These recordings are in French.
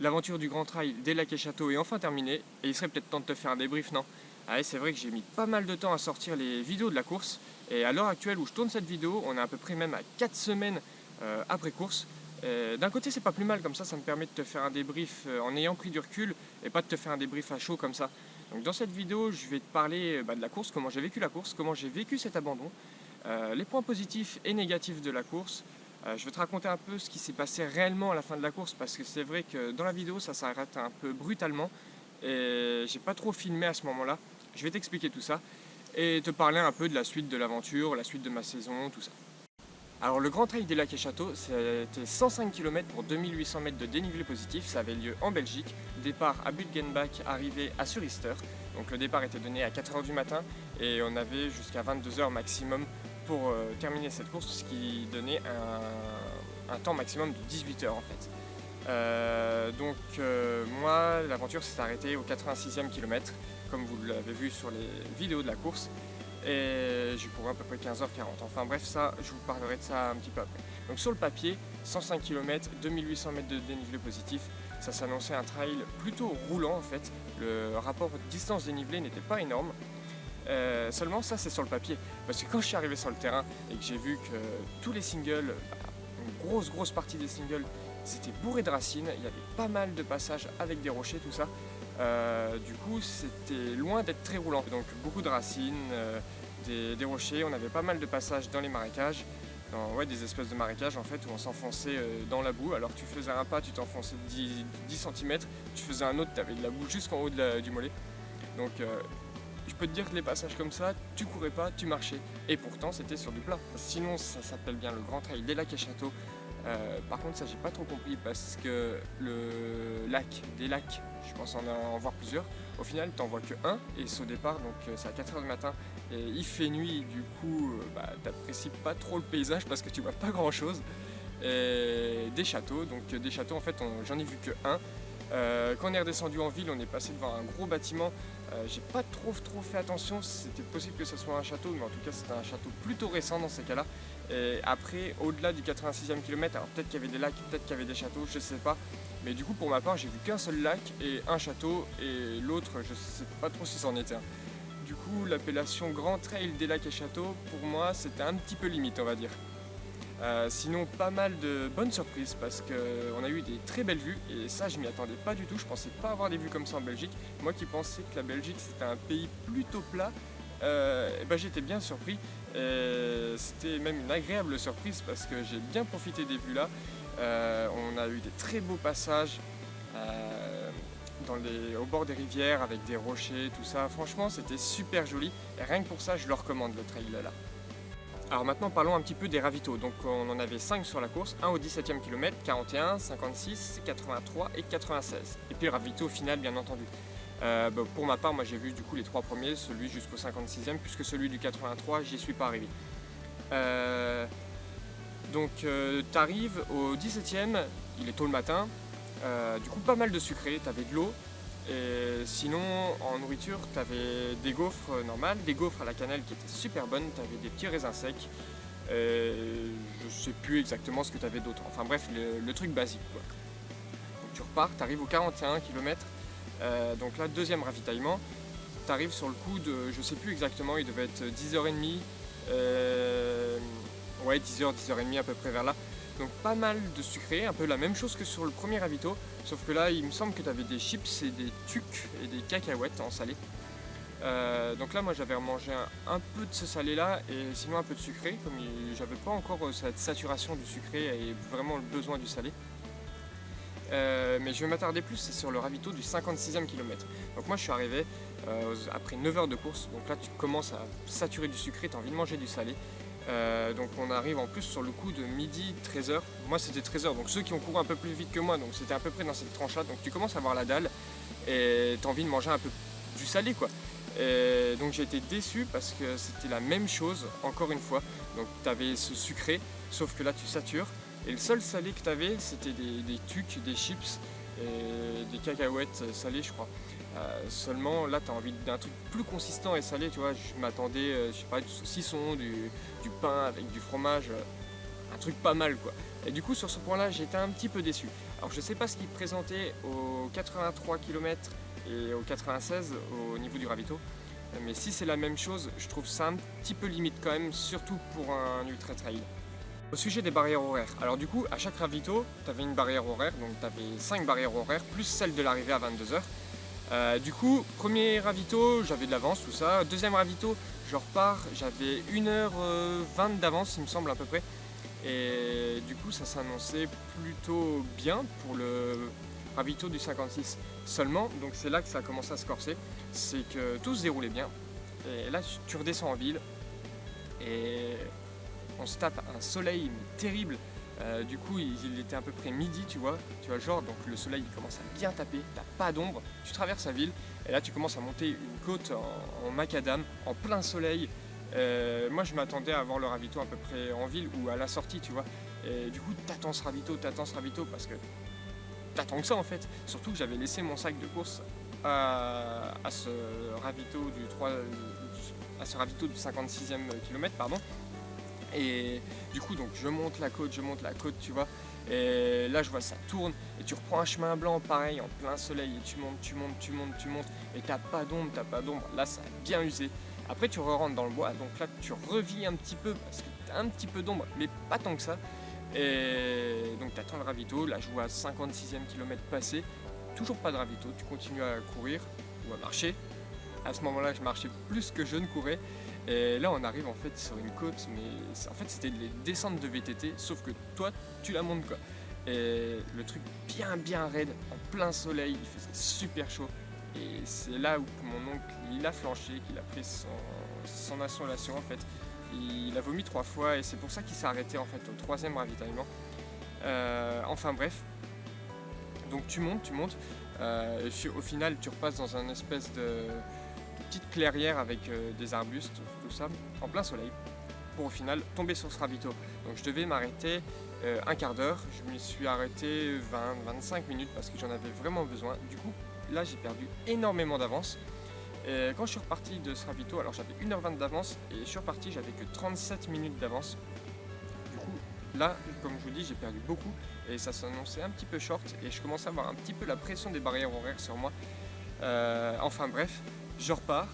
L'aventure du Grand Trail des lacs et châteaux est enfin terminée et il serait peut-être temps de te faire un débrief, non? Ah ouais, c'est vrai que j'ai mis pas mal de temps à sortir les vidéos de la course et à l'heure actuelle où je tourne cette vidéo, on est à peu près même à 4 semaines après course. D'un côté, c'est pas plus mal, comme ça me permet de te faire un débrief en ayant pris du recul et pas de te faire un débrief à chaud comme ça. Donc dans cette vidéo, je vais te parler de la course, comment j'ai vécu la course, comment j'ai vécu cet abandon, les points positifs et négatifs de la course. Je vais te raconter un peu ce qui s'est passé réellement à la fin de la course parce que c'est vrai que dans la vidéo ça s'arrête un peu brutalement et j'ai pas trop filmé à ce moment-là. Je vais t'expliquer tout ça et te parler un peu de la suite de l'aventure, la suite de ma saison, tout ça. Alors le Grand Trail des lacs et châteaux, c'était 105 km pour 2800 mètres de dénivelé positif, ça avait lieu en Belgique, départ à Butgenbach, arrivée à Surister. Donc le départ était donné à 4h du matin et on avait jusqu'à 22h maximum pour terminer cette course, ce qui donnait un temps maximum de 18h en fait. Moi, l'aventure s'est arrêtée au 86e kilomètre, comme vous l'avez vu sur les vidéos de la course. Et j'ai couru à peu près 15h40. Enfin bref, ça, je vous parlerai de ça un petit peu après. Donc sur le papier, 105 km, 2800 mètres de dénivelé positif, ça s'annonçait un trail plutôt roulant en fait. Le rapport distance-dénivelé n'était pas énorme. Seulement ça c'est sur le papier. Parce que quand je suis arrivé sur le terrain et que j'ai vu que tous les singles, une grosse partie des singles, c'était bourré de racines, il y avait pas mal de passages avec des rochers, tout ça. Du coup, c'était loin d'être très roulant. Donc beaucoup de racines, des rochers. On avait pas mal de passages dans les marécages, des espèces de marécages en fait où on s'enfonçait dans la boue. Alors tu faisais un pas, tu t'enfonçais 10 cm, tu faisais un autre, tu avais de la boue jusqu'en haut du mollet. Donc je peux te dire que les passages comme ça, tu courais pas, tu marchais. Et pourtant, c'était sur du plat. Sinon, ça s'appelle bien le Grand Trail des lacs et châteaux. Par contre, ça j'ai pas trop compris parce que le lac, des lacs, je pense en voir plusieurs. Au final, t'en vois que un et c'est au départ, donc c'est à 4h du matin et il fait nuit. Du coup, t'apprécies pas trop le paysage parce que tu vois pas grand chose. Et des châteaux, en fait, j'en ai vu que un. Quand on est redescendu en ville, on est passé devant un gros bâtiment. J'ai pas trop fait attention, c'était possible que ce soit un château, mais en tout cas c'était un château plutôt récent dans ces cas-là. Et après, au-delà du 86e kilomètre, alors peut-être qu'il y avait des lacs, peut-être qu'il y avait des châteaux, je sais pas. Mais du coup, pour ma part, j'ai vu qu'un seul lac et un château, et l'autre, je sais pas trop si c'en était un. Du coup, l'appellation Grand Trail des lacs et châteaux, pour moi, c'était un petit peu limite, on va dire. Sinon, pas mal de bonnes surprises parce qu'on a eu des très belles vues et ça, je m'y attendais pas du tout. Je pensais pas avoir des vues comme ça en Belgique. Moi qui pensais que la Belgique c'était un pays plutôt plat, j'étais bien surpris. C'était même une agréable surprise parce que j'ai bien profité des vues là. On a eu des très beaux passages au bord des rivières avec des rochers, tout ça. Franchement, c'était super joli et rien que pour ça, je le recommande le trail là. Alors maintenant parlons un petit peu des ravitaux. Donc on en avait 5 sur la course, un au 17e kilomètre, 41, 56, 83 et 96. Et puis le ravito final bien entendu. Pour ma part, moi j'ai vu du coup les 3 premiers, celui jusqu'au 56e, puisque celui du 83 j'y suis pas arrivé. T'arrives au 17e, il est tôt le matin, du coup pas mal de sucré, t'avais de l'eau. Et sinon, en nourriture, tu avais des gaufres normales, des gaufres à la cannelle qui étaient super bonnes, tu avais des petits raisins secs. Je sais plus exactement ce que tu avais d'autre. Enfin bref, le truc basique quoi. Donc tu repars, tu arrives au 41 km. Donc là, deuxième ravitaillement. Tu arrives sur le coup de, je sais plus exactement, il devait être 10h30. 10h, 10h30 à peu près vers là. Donc pas mal de sucré, un peu la même chose que sur le premier ravito, sauf que là il me semble que tu avais des chips et des tucs et des cacahuètes en salé. Donc là moi j'avais mangé un peu de ce salé là et sinon un peu de sucré, comme j'avais pas encore cette saturation du sucré et vraiment le besoin du salé. Mais je vais m'attarder plus c'est sur le ravito du 56e kilomètre. Donc moi je suis arrivé après 9 heures de course, donc là tu commences à saturer du sucré, tu as envie de manger du salé. Donc on arrive en plus sur le coup de midi 13h. Moi c'était 13h, donc ceux qui ont couru un peu plus vite que moi, donc c'était à peu près dans cette tranche là. Donc tu commences à avoir la dalle et t'as envie de manger un peu du salé quoi. Et donc j'ai été déçu parce que c'était la même chose encore une fois. Donc t'avais ce sucré, sauf que là tu satures. Et le seul salé que t'avais c'était des tucs, des chips et des cacahuètes salées je crois. Seulement là tu as envie d'un truc plus consistant et salé, tu vois, je m'attendais, je sais pas, du saucisson, du pain avec du fromage, un truc pas mal quoi. Et du coup sur ce point là j'étais un petit peu déçu. Alors je sais pas ce qu'ils présentaient aux 83 km et aux 96 au niveau du ravito, mais si c'est la même chose, je trouve ça un petit peu limite quand même, surtout pour un ultra trail. Au sujet des barrières horaires, alors du coup à chaque ravito tu avais une barrière horaire, donc tu avais 5 barrières horaires plus celle de l'arrivée à 22h. Du coup, premier ravito, j'avais de l'avance, tout ça. Deuxième ravito, je repars, j'avais 1h20 d'avance, il me semble à peu près. Et du coup, ça s'annonçait plutôt bien pour le ravito du 56. Seulement, donc c'est là que ça a commencé à se corser, c'est que tout se déroulait bien. Et là, tu redescends en ville et on se tape un soleil terrible. Du coup, il était à peu près midi, tu vois, genre, donc le soleil il commence à bien taper, t'as pas d'ombre, tu traverses la ville, et là tu commences à monter une côte en macadam, en plein soleil. Moi je m'attendais à avoir le ravito à peu près en ville ou à la sortie, tu vois, et du coup t'attends ce ravito parce que t'attends que ça en fait, surtout que j'avais laissé mon sac de course à ce ravito du 56e kilomètre, pardon. Et du coup donc je monte la côte, tu vois, et là je vois ça tourne et tu reprends un chemin blanc pareil en plein soleil et tu montes et t'as pas d'ombre, là ça a bien usé. Après tu rentres dans le bois, donc là tu revis un petit peu parce que t'as un petit peu d'ombre mais pas tant que ça. Et donc t'attends le ravito, là je vois 56e kilomètre passé, toujours pas de ravito, tu continues à courir ou à marcher. À ce moment-là je marchais plus que je ne courais. Et là on arrive en fait sur une côte, mais en fait c'était des descentes de VTT, sauf que toi tu la montes quoi. Et le truc bien raide, en plein soleil, il faisait super chaud. Et c'est là où mon oncle il a flanché, qu'il a pris son insolation en fait. Il a vomi 3 fois et c'est pour ça qu'il s'est arrêté en fait au 3e ravitaillement. Enfin bref, donc tu montes, et au final tu repasses dans un espèce de petite clairière avec des arbustes, tout ça, en plein soleil, pour au final tomber sur ce ravito. Donc je devais m'arrêter un quart d'heure, je m'y suis arrêté 20-25 minutes parce que j'en avais vraiment besoin. Du coup, là j'ai perdu énormément d'avance. Et quand je suis reparti de ce ravito, alors j'avais 1h20 d'avance et je suis reparti, j'avais que 37 minutes d'avance. Du coup, là, comme je vous dis, j'ai perdu beaucoup et ça s'annonçait un petit peu short et je commençais à avoir un petit peu la pression des barrières horaires sur moi. Enfin bref, je repars.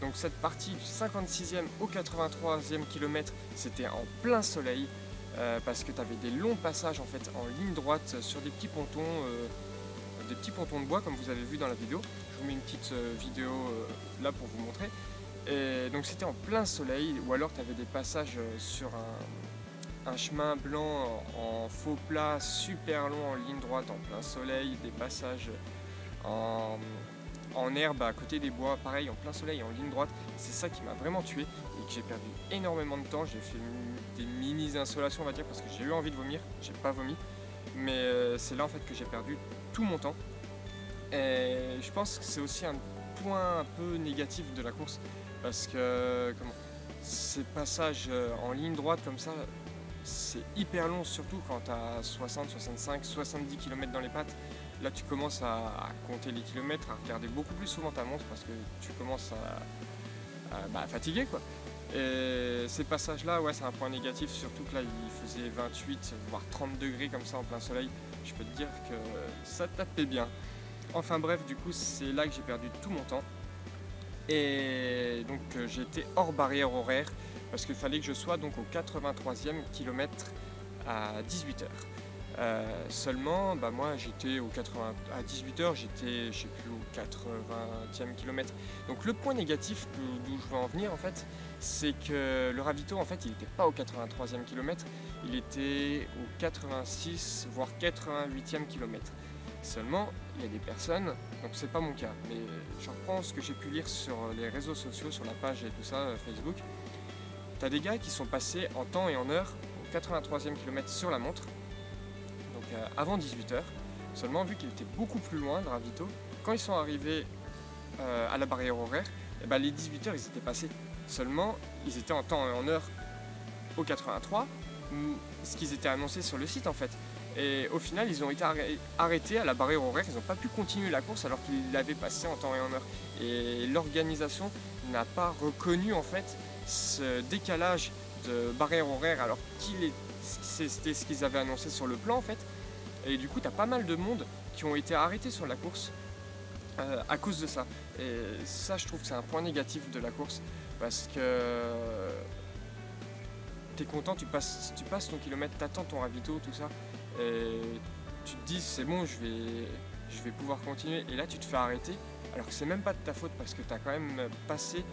Donc cette partie du 56e au 83e kilomètre, c'était en plein soleil parce que tu avais des longs passages en fait en ligne droite sur des petits pontons de bois comme vous avez vu dans la vidéo. Je vous mets une petite vidéo là pour vous montrer. Et donc c'était en plein soleil, ou alors tu avais des passages sur un chemin blanc en faux plat super long en ligne droite en plein soleil, des passages en herbe à côté des bois, pareil en plein soleil en ligne droite. C'est ça qui m'a vraiment tué et que j'ai perdu énormément de temps. J'ai fait des mini insolations on va dire parce que j'ai eu envie de vomir, j'ai pas vomi, mais c'est là en fait que j'ai perdu tout mon temps. Et je pense que c'est aussi un point un peu négatif de la course parce que ces passages en ligne droite comme ça, c'est hyper long, surtout quand tu as 60, 65, 70 km dans les pattes. Là tu commences à compter les kilomètres, à regarder beaucoup plus souvent ta montre parce que tu commences à fatiguer quoi. Et ces passages là, ouais, c'est un point négatif, surtout que là il faisait 28 voire 30 degrés comme ça en plein soleil. Je peux te dire que ça tapait bien. Enfin bref, du coup c'est là que j'ai perdu tout mon temps. Et donc j'étais hors barrière horaire parce qu'il fallait que je sois donc au 83e kilomètre à 18h. Seulement, moi j'étais à 18h, j'étais je sais plus au 80e kilomètre. Donc le point négatif d'où je veux en venir en fait, c'est que le ravito en fait il n'était pas au 83e kilomètre, il était au 86 voire 88e kilomètre. Seulement, il y a des personnes, donc c'est pas mon cas, mais je reprends ce que j'ai pu lire sur les réseaux sociaux, sur la page et tout ça, Facebook. T'as des gars qui sont passés en temps et en heure au 83e kilomètre sur la montre, donc avant 18h. Seulement, vu qu'il était beaucoup plus loin, le ravito, quand ils sont arrivés à la barrière horaire, les 18h ils étaient passés. Seulement, ils étaient en temps et en heure au 83, ce qu'ils étaient annoncés sur le site en fait. Et au final, ils ont été arrêtés à la barrière horaire, ils n'ont pas pu continuer la course alors qu'ils l'avaient passé en temps et en heure. Et l'organisation n'a pas reconnu en fait ce décalage de barrière horaire alors c'était ce qu'ils avaient annoncé sur le plan en fait. Et du coup, tu as pas mal de monde qui ont été arrêtés sur la course à cause de ça. Et ça, je trouve que c'est un point négatif de la course parce que tu es content, tu passes ton kilomètre, tu attends ton ravito, tout ça, et tu te dis c'est bon, je vais pouvoir continuer. Et là, tu te fais arrêter alors que c'est même pas de ta faute parce que tu as quand même passé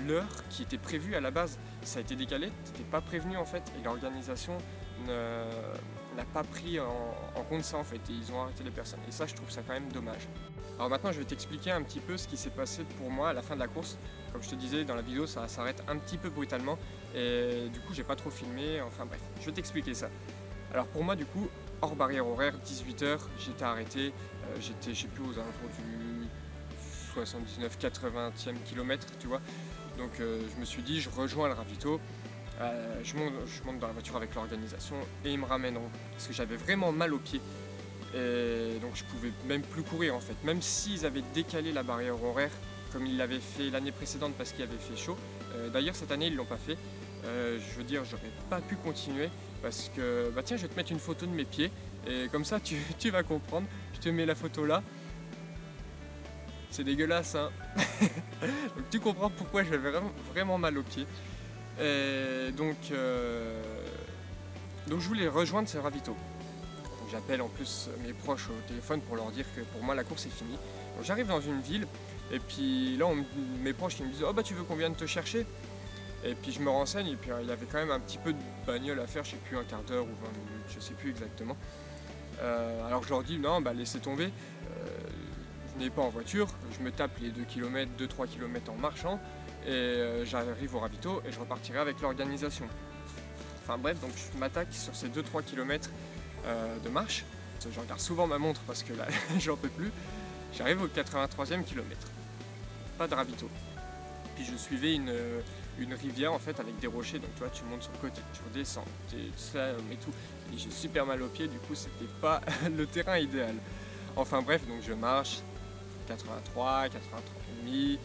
l'heure qui était prévue à la base. Ça a été décalé, tu n'étais pas prévenu en fait, et l'organisation n'a pas pris en compte ça en fait, et ils ont arrêté les personnes. Et ça, je trouve ça quand même dommage. Alors maintenant, je vais t'expliquer un petit peu ce qui s'est passé pour moi à la fin de la course. Comme je te disais dans la vidéo, ça s'arrête un petit peu brutalement, et du coup, j'ai pas trop filmé. Enfin bref, je vais t'expliquer ça. Alors pour moi, du coup, hors barrière horaire, 18h, j'étais arrêté. J'étais, je sais plus, aux alentours du 79-80e kilomètre, tu vois. Donc je me suis dit, je rejoins le ravito, je monte dans la voiture avec l'organisation et ils me ramèneront. Parce que j'avais vraiment mal aux pieds. Et donc je pouvais même plus courir en fait. Même s'ils avaient décalé la barrière horaire, comme ils l'avaient fait l'année précédente parce qu'il avait fait chaud. D'ailleurs cette année ils l'ont pas fait. Je veux dire, j'aurais pas pu continuer parce que, bah tiens, je vais te mettre une photo de mes pieds. Et comme ça tu vas comprendre. Je te mets la photo là. C'est dégueulasse, hein. Donc tu comprends pourquoi j'avais vraiment mal aux pieds. Et donc je voulais rejoindre ce ravito. Donc j'appelle en plus mes proches au téléphone pour leur dire que pour moi la course est finie. Donc j'arrive dans une ville et puis là mes proches ils me disent « Oh bah tu veux qu'on vienne te chercher ?» Et puis je me renseigne et puis il y avait quand même un petit peu de bagnole à faire, je sais plus, un quart d'heure ou 20 minutes, je sais plus exactement. Alors je leur dis « Non, bah laissez tomber. Venez pas en voiture, je me tape les 2 km, 2-3 km en marchant et j'arrive au ravito et je repartirai avec l'organisation. » Enfin bref, donc je m'attaque sur ces 2-3 km de marche. Je regarde souvent ma montre parce que là j'en peux plus. J'arrive au 83e kilomètre. Pas de ravito. Puis je suivais une rivière en fait avec des rochers, donc tu vois, tu montes sur le côté, tu redescends, tu slalomes et tout. Et j'ai super mal aux pieds, du coup c'était pas le terrain idéal. Enfin bref, donc je marche. 83, 83,5,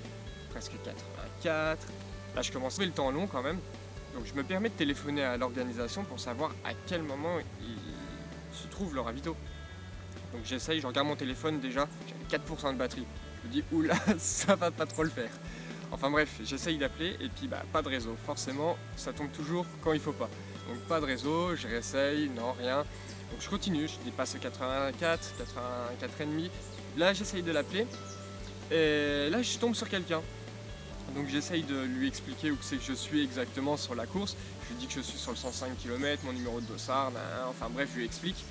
presque 84. Là, je commence à trouver le temps long quand même. Donc, je me permets de téléphoner à l'organisation pour savoir à quel moment il se trouve le ravito. Donc, j'essaye, je regarde mon téléphone déjà, j'avais 4% de batterie. Je me dis, oula, ça va pas trop le faire. Enfin bref, j'essaye d'appeler et puis bah, pas de réseau. Forcément, ça tombe toujours quand il faut pas. Donc, pas de réseau, je réessaye, non, rien. Donc, je continue, je dépasse 84, 84,5. Là, j'essaye de l'appeler et là, je tombe sur quelqu'un. Donc, j'essaye de lui expliquer où c'est que je suis exactement sur la course. Je lui dis que je suis sur le 105 km, mon numéro de dossard, enfin bref, je lui explique.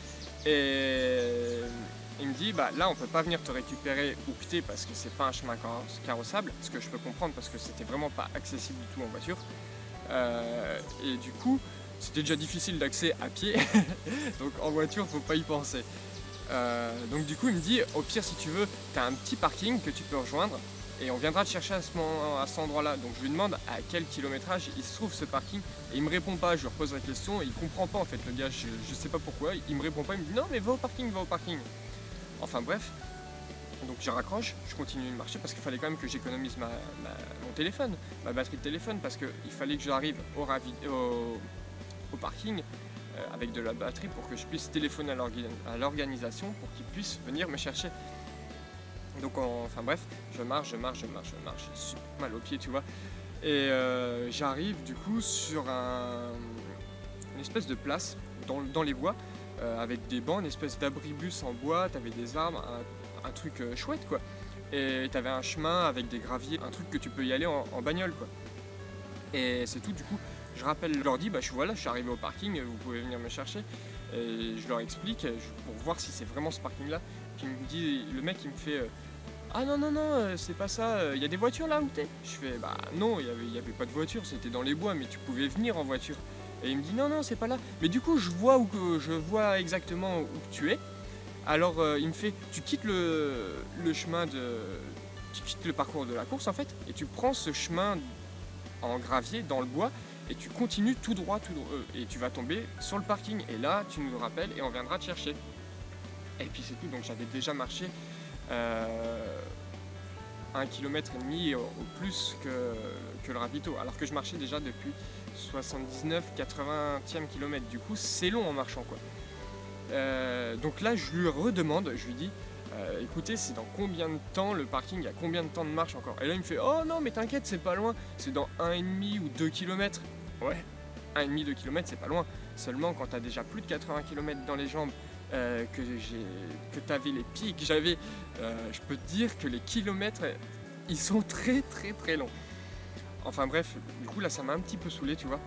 Et il me dit, bah là, on peut pas venir te récupérer où que t'es parce que c'est pas un chemin carrossable, ce que je peux comprendre parce que c'était vraiment pas accessible du tout en voiture. Et du coup, c'était déjà difficile d'accès à pied, donc en voiture, faut pas y penser. Donc du coup il me dit au pire si tu veux tu as un petit parking que tu peux rejoindre et on viendra te chercher à cet endroit là. Donc je lui demande à quel kilométrage il se trouve ce parking et il me répond pas. Je lui repose la question et il comprend pas en fait le gars, je sais pas pourquoi, il me répond pas, il me dit non mais va au parking. Enfin bref, donc je raccroche, je continue de marcher parce qu'il fallait quand même que j'économise mon téléphone, ma batterie de téléphone, parce qu'il fallait que j'arrive au parking avec de la batterie pour que je puisse téléphoner à l'organisation pour qu'ils puissent venir me chercher. Donc enfin bref, je marche, j'ai super mal aux pieds tu vois. Et j'arrive du coup sur une espèce de place dans les bois avec des bancs, une espèce d'abribus en bois, t'avais des arbres, un truc chouette quoi. Et t'avais un chemin avec des graviers, un truc que tu peux y aller en bagnole quoi. Et c'est tout du coup. Je rappelle, je leur dis, bah je suis arrivé au parking, vous pouvez venir me chercher. Et je leur explique pour voir si c'est vraiment ce parking là. Puis il me dit, le mec il me fait ah non, c'est pas ça, il y a des voitures là où t'es? Je fais bah non, il y avait pas de voiture, c'était dans les bois, mais tu pouvais venir en voiture. Et il me dit non, c'est pas là. Mais du coup je vois exactement où tu es. Alors il me fait, tu quittes le chemin tu quittes le parcours de la course en fait, et tu prends ce chemin en gravier dans le bois et tu continues tout droit et tu vas tomber sur le parking et là tu nous rappelles et on viendra te chercher. Et puis c'est tout, donc j'avais déjà marché 1,5 km au plus que le ravito, alors que je marchais déjà depuis 79-80e kilomètre. Du coup, c'est long en marchant, quoi. Donc là, je lui redemande, je lui dis, écoutez, c'est dans combien de temps le parking, il y a combien de temps de marche encore? Et là, il me fait, oh non, mais t'inquiète, c'est pas loin, c'est dans 1,5 ou 2 km. Ouais, 1,5-2 km, c'est pas loin. Seulement, quand t'as déjà plus de 80 km dans les jambes, que t'avais les pieds que j'avais, je peux te dire que les kilomètres, ils sont très très très longs. Enfin bref, du coup là ça m'a un petit peu saoulé, tu vois.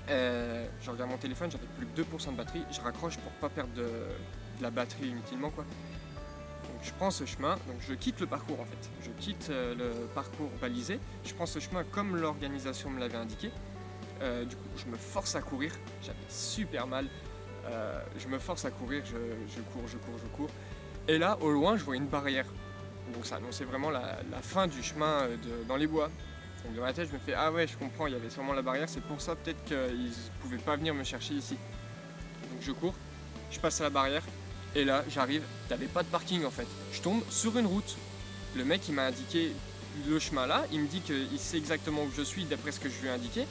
Je regarde mon téléphone, j'avais plus que 2% de batterie, je raccroche pour pas perdre de la batterie inutilement, quoi. Donc je prends ce chemin, donc je quitte le parcours en fait. Je quitte le parcours balisé, je prends ce chemin comme l'organisation me l'avait indiqué. Du coup je me force à courir, j'avais super mal. Je me force à courir, je cours. Et là, au loin, je vois une barrière. Donc ça annonçait vraiment la fin du chemin dans les bois. Donc dans ma tête, je me fais, ah ouais, je comprends, il y avait sûrement la barrière, c'est pour ça peut-être qu'ils ne pouvaient pas venir me chercher ici. Donc je cours, je passe à la barrière, et là, j'arrive, t'avais pas de parking en fait. Je tombe sur une route. Le mec, il m'a indiqué le chemin là, il me dit qu'il sait exactement où je suis d'après ce que je lui ai indiqué.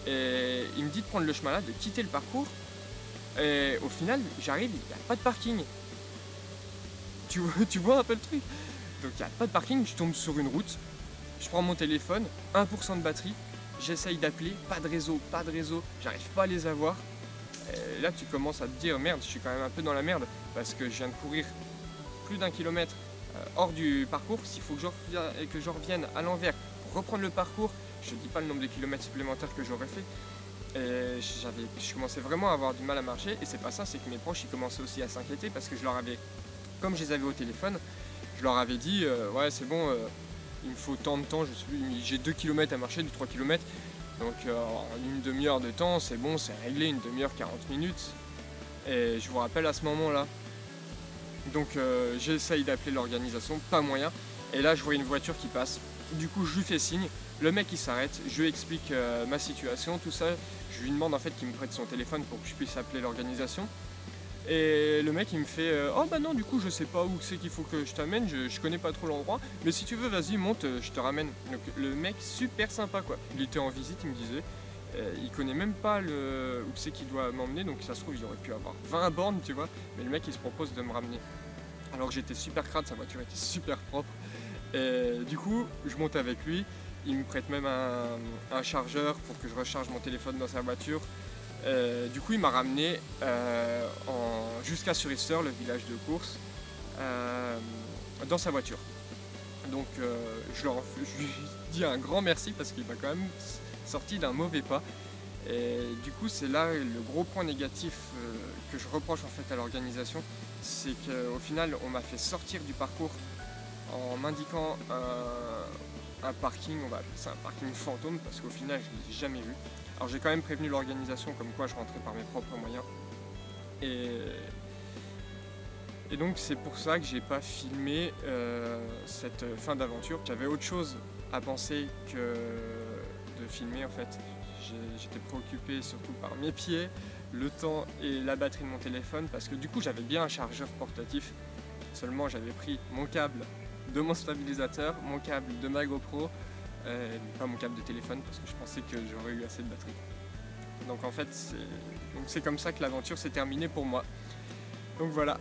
Et il me dit de prendre le chemin là, de quitter le parcours. Et au final, j'arrive, il n'y a pas de parking. Tu vois un peu le truc. Donc il n'y a pas de parking, je tombe sur une route, je prends mon téléphone, 1% de batterie, j'essaye d'appeler, pas de réseau, j'arrive pas à les avoir. Et là tu commences à te dire, merde, je suis quand même un peu dans la merde, parce que je viens de courir plus d'1 kilomètre hors du parcours. S'il faut que je revienne à l'envers pour reprendre le parcours, je ne dis pas le nombre de kilomètres supplémentaires que j'aurais fait. Et je commençais vraiment à avoir du mal à marcher, et c'est pas ça, c'est que mes proches ils commençaient aussi à s'inquiéter, parce que je leur avais, comme je les avais au téléphone, je leur avais dit ouais c'est bon, il me faut tant de temps, j'ai 2 km à marcher, du 3 km, donc en une demi-heure de temps c'est bon, c'est réglé, une demi-heure, 40 minutes. Et je vous rappelle à ce moment là, donc j'essaye d'appeler l'organisation, pas moyen, et là je vois une voiture qui passe, du coup je lui fais signe, le mec il s'arrête, je lui explique ma situation, tout ça, je lui demande en fait qu'il me prête son téléphone pour que je puisse appeler l'organisation. Et le mec il me fait oh bah non, du coup je sais pas où c'est qu'il faut que je t'amène, je connais pas trop l'endroit, mais si tu veux vas-y monte, je te ramène. Donc le mec super sympa quoi, il était en visite, il me disait, il connaît même pas où c'est qu'il doit m'emmener, donc ça se trouve il aurait pu avoir 20 bornes tu vois, mais le mec il se propose de me ramener. Alors que j'étais super crade, sa voiture était super propre, et du coup je monte avec lui, il me prête même un chargeur pour que je recharge mon téléphone dans sa voiture. Du coup il m'a ramené jusqu'à Surister, le village de course, dans sa voiture. Donc je lui dis un grand merci, parce qu'il m'a quand même sorti d'un mauvais pas. Et du coup c'est là le gros point négatif que je reproche en fait à l'organisation, c'est qu'au final on m'a fait sortir du parcours en m'indiquant un parking, on va appeler ça un parking fantôme, parce qu'au final je ne l'ai jamais vu. Alors j'ai quand même prévenu l'organisation comme quoi je rentrais par mes propres moyens. Et donc c'est pour ça que j'ai pas filmé cette fin d'aventure. J'avais autre chose à penser que de filmer en fait. J'étais préoccupé surtout par mes pieds, le temps et la batterie de mon téléphone, parce que du coup j'avais bien un chargeur portatif. Seulement j'avais pris mon câble de mon stabilisateur, mon câble de ma GoPro, pas mon câble de téléphone, parce que je pensais que j'aurais eu assez de batterie. Donc en fait c'est comme ça que l'aventure s'est terminée pour moi. Donc voilà.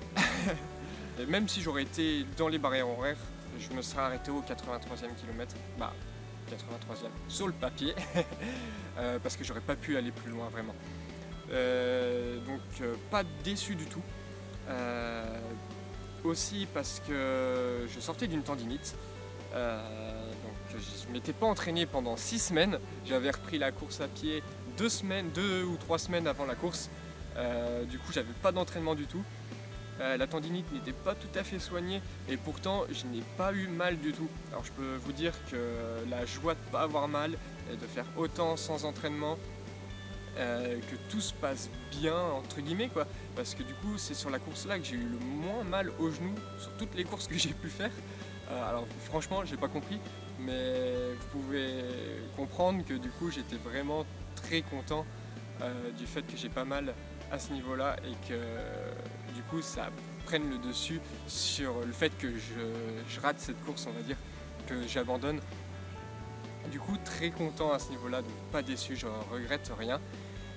Et même si j'aurais été dans les barrières horaires, je me serais arrêté au 83e kilomètre. Bah 83e sur le papier, parce que j'aurais pas pu aller plus loin vraiment. Donc pas déçu du tout. Aussi parce que je sortais d'une tendinite. Donc je ne m'étais pas entraîné pendant 6 semaines. J'avais repris la course à pied 2 ou 3 semaines avant la course. Du coup j'avais pas d'entraînement du tout. La tendinite n'était pas tout à fait soignée, et pourtant je n'ai pas eu mal du tout. Alors je peux vous dire que la joie de ne pas avoir mal et de faire autant sans entraînement, que tout se passe bien entre guillemets quoi, parce que du coup c'est sur la course là que j'ai eu le moins mal au genou sur toutes les courses que j'ai pu faire. Alors franchement j'ai pas compris, mais vous pouvez comprendre que du coup j'étais vraiment très content du fait que j'ai pas mal à ce niveau là, et que du coup ça prenne le dessus sur le fait que je rate cette course, on va dire, que j'abandonne. Du coup, très content à ce niveau-là, donc pas déçu, je regrette rien.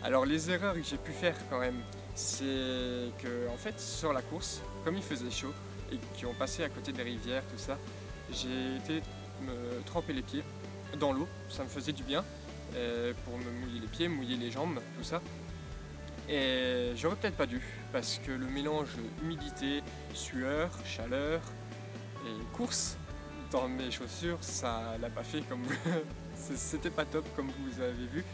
Alors les erreurs que j'ai pu faire quand même, c'est que en fait sur la course, comme il faisait chaud et qu'on passait à côté des rivières, tout ça, j'ai été me tremper les pieds dans l'eau, ça me faisait du bien pour me mouiller les pieds, mouiller les jambes, tout ça. Et j'aurais peut-être pas dû, parce que le mélange humidité, sueur, chaleur et course dans mes chaussures, ça l'a pas fait comme c'était pas top comme vous avez vu.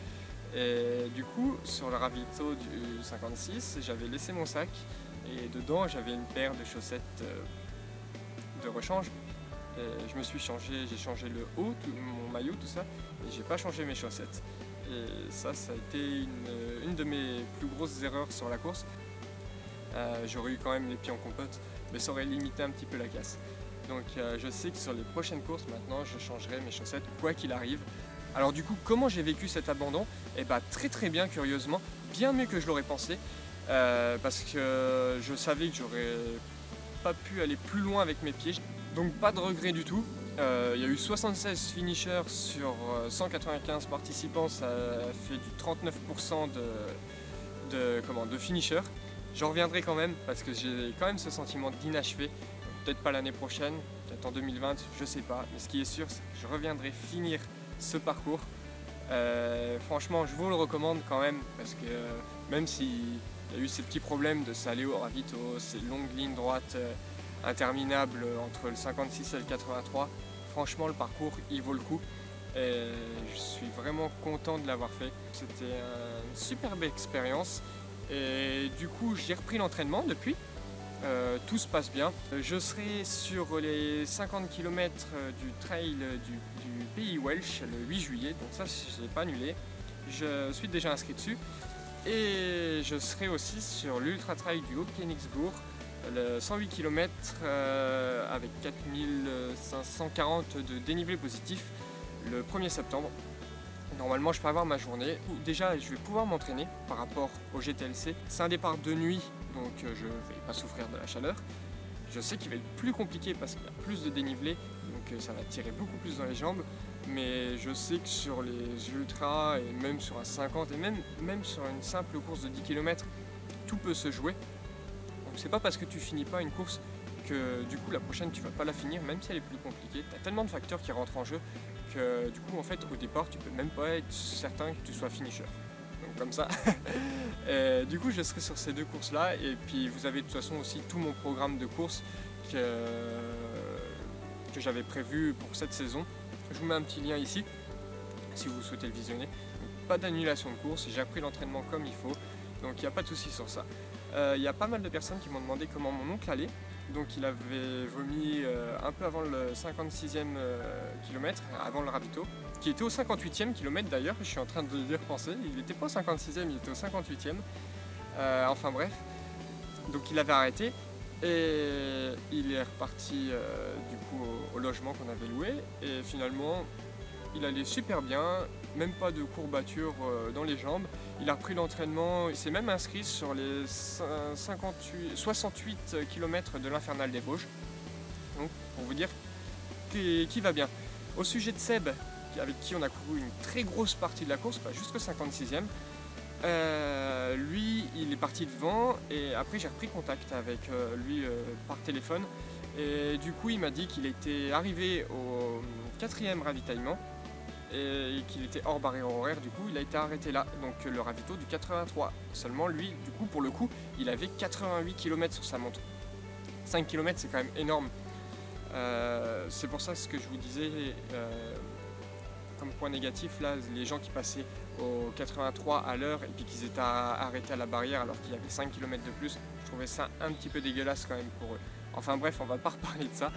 Et du coup, sur le ravito du 56, j'avais laissé mon sac et dedans j'avais une paire de chaussettes de rechange. Et je me suis changé, j'ai changé le haut, mon maillot, tout ça, et j'ai pas changé mes chaussettes. Et ça a été une de mes plus grosses erreurs sur la course. J'aurais eu quand même les pieds en compote, mais ça aurait limité un petit peu la casse. Donc je sais que sur les prochaines courses maintenant, je changerai mes chaussettes quoi qu'il arrive. Alors du coup, comment j'ai vécu cet abandon? Eh bah très bien, curieusement, bien mieux que je l'aurais pensé, parce que je savais que j'aurais pas pu aller plus loin avec mes pieds, donc pas de regret du tout. Il y a eu 76 finishers sur 195 participants, ça fait du 39% de finishers. J'en reviendrai quand même parce que j'ai quand même ce sentiment d'inachevé. Peut-être pas l'année prochaine, peut-être en 2020, je sais pas. Mais ce qui est sûr, c'est que je reviendrai finir ce parcours. Franchement, je vous le recommande quand même parce que même s'il y a eu ces petits problèmes de s'aller au ravito, ces longues lignes droites interminables entre le 56 et le 83, franchement le parcours il vaut le coup et je suis vraiment content de l'avoir fait. C'était une superbe expérience et du coup j'ai repris l'entraînement depuis. Tout se passe bien. Je serai sur les 50 km du trail du pays Welsh le 8 juillet, donc ça je n'ai pas annulé. Je suis déjà inscrit dessus. Et je serai aussi sur l'Ultra Trail du Haut-Königsbourg, le 108 km avec 4540 de dénivelé positif le 1er septembre. Normalement je peux avoir ma journée. Déjà je vais pouvoir m'entraîner par rapport au GTLC. C'est un départ de nuit, donc je ne vais pas souffrir de la chaleur. Je sais qu'il va être plus compliqué parce qu'il y a plus de dénivelé, donc ça va tirer beaucoup plus dans les jambes. Mais je sais que sur les ultras et même sur un 50 et même sur une simple course de 10 km, tout peut se jouer. Donc c'est pas parce que tu finis pas une course que du coup la prochaine tu vas pas la finir, même si elle est plus compliquée. Tu as tellement de facteurs qui rentrent en jeu que du coup en fait au départ tu peux même pas être certain que tu sois finisher. Donc comme ça. Et du coup je serai sur ces deux courses là et puis vous avez de toute façon aussi tout mon programme de course que j'avais prévu pour cette saison. Je vous mets un petit lien ici si vous souhaitez le visionner. Donc, pas d'annulation de course, j'ai appris l'entraînement comme il faut, donc il n'y a pas de souci sur ça. Il y a pas mal de personnes qui m'ont demandé comment mon oncle allait. Donc il avait vomi un peu avant le 56e kilomètre, avant le ravito, qui était au 58e kilomètre d'ailleurs, je suis en train de y repenser, il n'était pas au 56e, il était au 58e. Enfin bref, donc il avait arrêté et il est reparti du coup au logement qu'on avait loué et finalement il allait super bien, même pas de courbature dans les jambes. Il a repris l'entraînement, il s'est même inscrit sur les 68 km de l'Infernal des Vosges. Donc pour vous dire qui va bien. Au sujet de Seb, avec qui on a couru une très grosse partie de la course, pas jusqu'au 56e, lui il est parti devant et après j'ai repris contact avec lui par téléphone. Et du coup il m'a dit qu'il était arrivé au 4e ravitaillement et qu'il était hors barrière horaire, du coup il a été arrêté là, donc le ravito du 83. Seulement lui, du coup pour le coup, il avait 88 km sur sa montre. 5 km c'est quand même énorme. C'est pour ça ce que je vous disais, comme point négatif là, les gens qui passaient au 83 à l'heure et puis qu'ils étaient arrêtés à la barrière alors qu'il y avait 5 km de plus, je trouvais ça un petit peu dégueulasse quand même pour eux. Enfin bref, on va pas reparler de ça.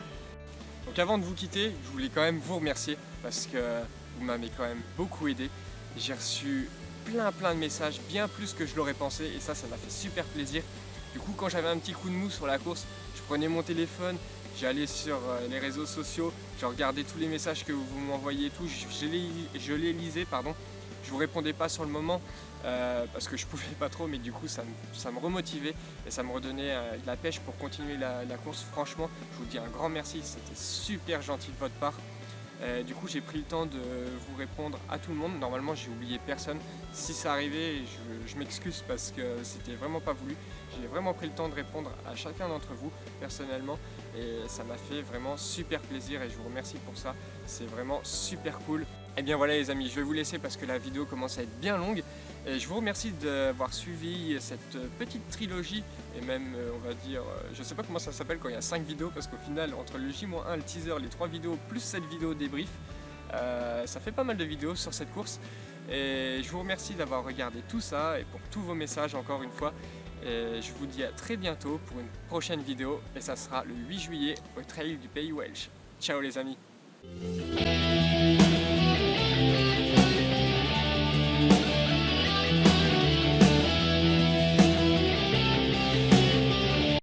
Donc avant de vous quitter, je voulais quand même vous remercier parce que vous m'avez quand même beaucoup aidé. J'ai reçu plein de messages, bien plus que je l'aurais pensé et ça m'a fait super plaisir. Du coup quand j'avais un petit coup de mou sur la course, je prenais mon téléphone, j'allais sur les réseaux sociaux, je regardais tous les messages que vous m'envoyiez et tout, je les lisais, pardon. Je vous répondais pas sur le moment parce que je pouvais pas trop, mais du coup ça me remotivait et ça me redonnait de la pêche pour continuer la course. Franchement, je vous dis un grand merci, c'était super gentil de votre part. Du coup j'ai pris le temps de vous répondre à tout le monde. Normalement j'ai oublié personne. Si ça arrivait, je m'excuse parce que c'était vraiment pas voulu. J'ai vraiment pris le temps de répondre à chacun d'entre vous personnellement et ça m'a fait vraiment super plaisir et je vous remercie pour ça. C'est vraiment super cool. Et bien voilà les amis, je vais vous laisser parce que la vidéo commence à être bien longue. Et je vous remercie d'avoir suivi cette petite trilogie et même on va dire, je sais pas comment ça s'appelle quand il y a 5 vidéos parce qu'au final entre le J-1, le teaser, les 3 vidéos plus cette vidéo débrief, ça fait pas mal de vidéos sur cette course. Et je vous remercie d'avoir regardé tout ça et pour tous vos messages encore une fois. Et je vous dis à très bientôt pour une prochaine vidéo et ça sera le 8 juillet au Trail du Pays Welsh. Ciao les amis!